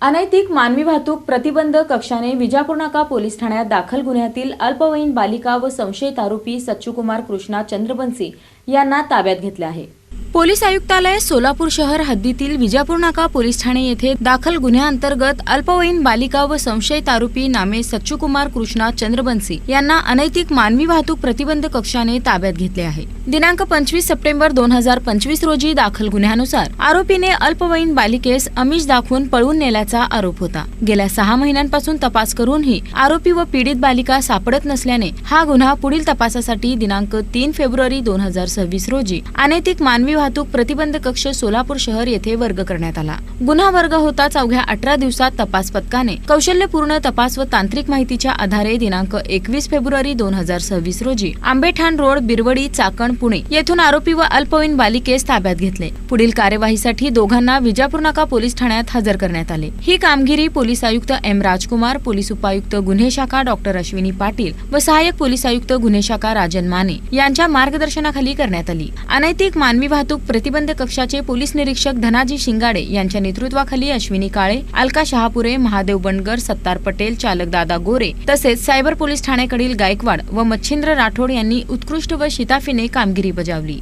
अनैतिक मानवी वाहतूक प्रतिबंध कक्षाने विजापूर नाका पोलीस ठाण्यात दाखल गुन्ह्यातील अल्पवयीन बालिका व संशयित आरोपी सच्चूकुमार कृष्णा चंद्रबंसी यांना ताब्यात घेतले आहे। पोलीस आयुक्तालय सोलापूर शहर हद्दीतील विजापूर नाका पोलीस ठाणे येथे दाखल गुन्ह्याअंतर्गत अल्पवयीन बालिका व संशयित आरोपी नामे सच्चूकुमार कृष्णा चंद्रबंसी यांना अनैतिक मानवी वाहतूक प्रतिबंध कक्षाने ताब्यात घेतले आहे। दिनांक 25 सप्टेंबर 2025 रोजी दाखल गुन्ह्यानुसार आरोपीने अल्पवयीन बालिकेस आमिष दाखवून पळवून नेल्याचा आरोप होता। गेल्या 6 महिन्यांपासून तपास करूनही आरोपी व पीडित बालिका सापडत नसल्याने हा गुन्हा पुढील तपासासाठी दिनांक 3 फेब्रुवारी 2026 रोजी अनैतिक मानवी वाहतूक प्रतिबंध कक्ष सोलापूर शहर येथे वर्ग करण्यात आला। गुन्हा वर्ग होताच अवघ्या 18 दिवसात तपास पथकाने कौशल्यपूर्ण तपास व तांत्रिक माहितीच्या आधारे दिनांक 21 फेब्रुवारी 2026 रोजी आंबेठाण रोड बिरवडी चाकण पुणे येथून आरोपी व अल्पवयीन बालिकेस ताब्यात घेतले। पुढील कार्यवाहीसाठी दोघांना विजापूर नाका पोलीस ठाण्यात हजर करण्यात आले। ही कामगिरी पोलीस आयुक्त एम राजकुमार, पोलीस उपायुक्त गुन्हे शाखा डॉक्टर अश्विनी पाटील व सहाय्यक पोलीस आयुक्त गुन्हे शाखा राजन माने यांच्या मार्गदर्शनाखाली करण्यात आली। अनैतिक मानवी वाहतूक प्रतिबंध कक्षाचे पोलीस निरीक्षक धनाजी शिंगाडे यांच्या नेतृत्वाखाली अश्विनी काळे, अलका शहापुरे, महादेव बंडगर, सत्तार पटेल, चालक दादा गोरे तसेच सायबर पोलीस ठाण्याकडील गायकवाड व मच्छिंद्र राठोड यांनी उत्कृष्ट व शिताफीने कामगिरी बजावली।